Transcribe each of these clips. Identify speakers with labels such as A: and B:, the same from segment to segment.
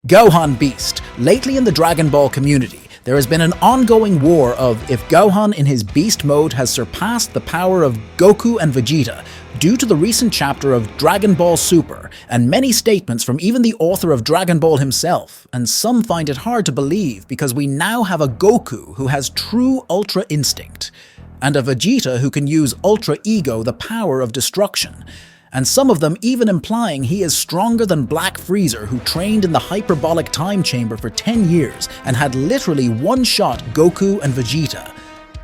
A: Gohan Beast. Lately in the Dragon Ball community, there has been an ongoing war of if Gohan in his Beast mode has surpassed the power of Goku and Vegeta due to the recent chapter of Dragon Ball Super and many statements from even the author of Dragon Ball himself, and some find it hard to believe because we now have a Goku who has true Ultra Instinct, and a Vegeta who can use Ultra Ego, the power of destruction. And some of them even implying he is stronger than Black Freezer, who trained in the hyperbolic time chamber for 10 years and had literally one-shot Goku and Vegeta.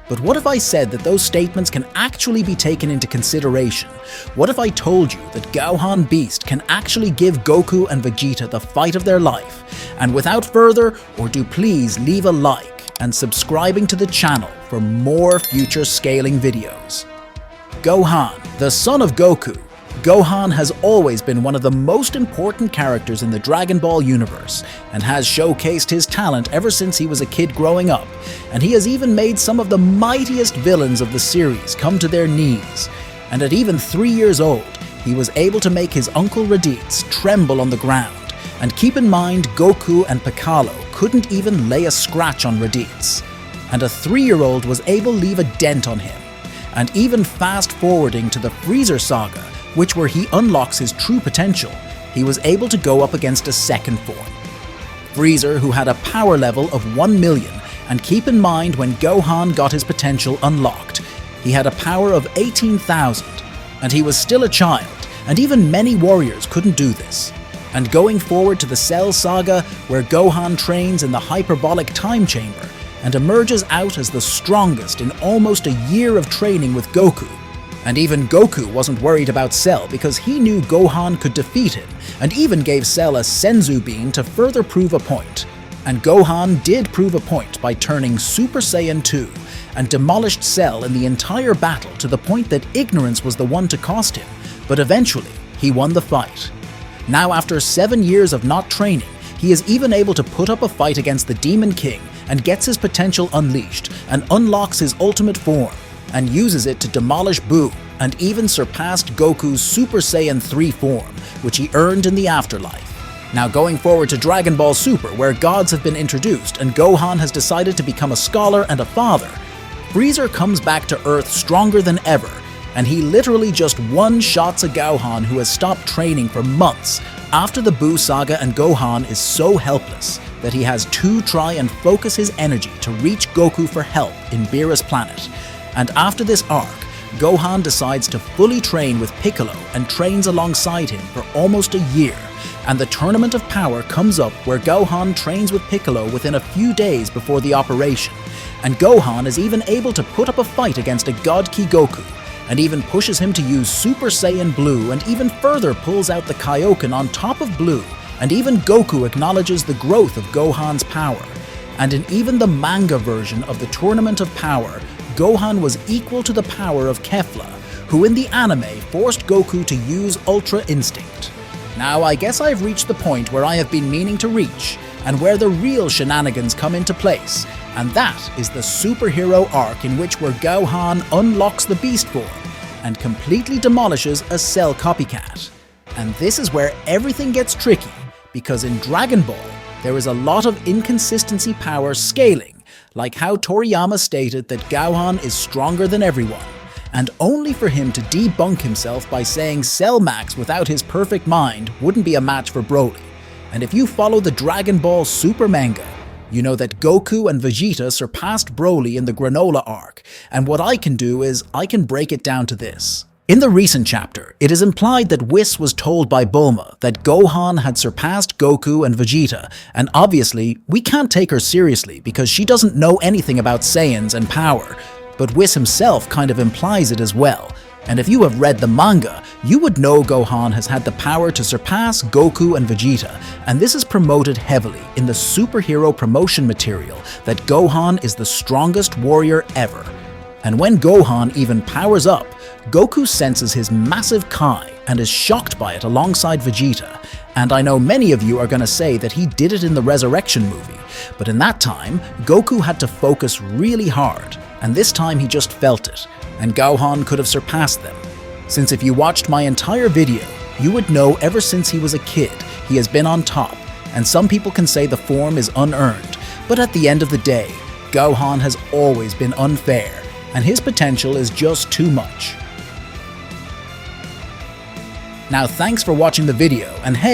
A: But what if I said that those statements can actually be taken into consideration? What if I told you that Gohan Beast can actually give Goku and Vegeta the fight of their life? And without further ado, please leave a like and subscribing to the channel for more future scaling videos. Gohan, the son of Goku. Gohan has always been one of the most important characters in the Dragon Ball universe and has showcased his talent ever since he was a kid growing up, and he has even made some of the mightiest villains of the series come to their knees. And at even 3 years old, he was able to make his uncle Raditz tremble on the ground. And keep in mind, Goku and Piccolo couldn't even lay a scratch on Raditz. And a 3-year-old was able to leave a dent on him. And even fast forwarding to the Freezer saga, where he unlocks his true potential, he was able to go up against a second form. Freezer, who had a power level of 1 million, and keep in mind when Gohan got his potential unlocked, he had a power of 18,000, and he was still a child, and even many warriors couldn't do this. And going forward to the Cell saga, where Gohan trains in the hyperbolic time chamber, and emerges out as the strongest in almost a year of training with Goku. And even Goku wasn't worried about Cell because he knew Gohan could defeat him, and even gave Cell a Senzu Bean to further prove a point. And Gohan did prove a point by turning Super Saiyan 2 and demolished Cell in the entire battle to the point that ignorance was the one to cost him, but eventually he won the fight. Now after 7 years of not training, he is even able to put up a fight against the Demon King and gets his potential unleashed and unlocks his ultimate form, and uses it to demolish Buu, and even surpassed Goku's Super Saiyan 3 form, which he earned in the afterlife. Now going forward to Dragon Ball Super, where gods have been introduced and Gohan has decided to become a scholar and a father, Freezer comes back to Earth stronger than ever, and he literally just one-shots a Gohan who has stopped training for months after the Buu saga, and Gohan is so helpless that he has to try and focus his energy to reach Goku for help in Beerus planet. And after this arc, Gohan decides to fully train with Piccolo and trains alongside him for almost a year, and the Tournament of Power comes up where Gohan trains with Piccolo within a few days before the operation, and Gohan is even able to put up a fight against a God Ki Goku, and even pushes him to use Super Saiyan Blue, and even further pulls out the Kaioken on top of Blue, and even Goku acknowledges the growth of Gohan's power. And in even the manga version of the Tournament of Power, Gohan was equal to the power of Kefla, who in the anime forced Goku to use Ultra Instinct. Now I guess I've reached the point where I have been meaning to reach, and where the real shenanigans come into place, and that is the superhero arc in which Gohan unlocks the Beast form and completely demolishes a Cell copycat. And this is where everything gets tricky, because in Dragon Ball there is a lot of inconsistency power scaling, like how Toriyama stated that Gohan is stronger than everyone, and only for him to debunk himself by saying Cell Max without his perfect mind wouldn't be a match for Broly. And if you follow the Dragon Ball Super manga, you know that Goku and Vegeta surpassed Broly in the Granola arc, and what I can do is I can break it down to this. In the recent chapter, it is implied that Whis was told by Bulma that Gohan had surpassed Goku and Vegeta, and obviously, we can't take her seriously because she doesn't know anything about Saiyans and power, but Whis himself kind of implies it as well. And if you have read the manga, you would know Gohan has had the power to surpass Goku and Vegeta, and this is promoted heavily in the superhero promotion material that Gohan is the strongest warrior ever. And when Gohan even powers up, Goku senses his massive Kai and is shocked by it alongside Vegeta. And I know many of you are going to say that he did it in the Resurrection movie, but in that time, Goku had to focus really hard, and this time he just felt it, and Gohan could have surpassed them. Since if you watched my entire video, you would know ever since he was a kid, he has been on top, and some people can say the form is unearned, but at the end of the day, Gohan has always been unfair, and his potential is just too much. Now thanks for watching the video, and hey,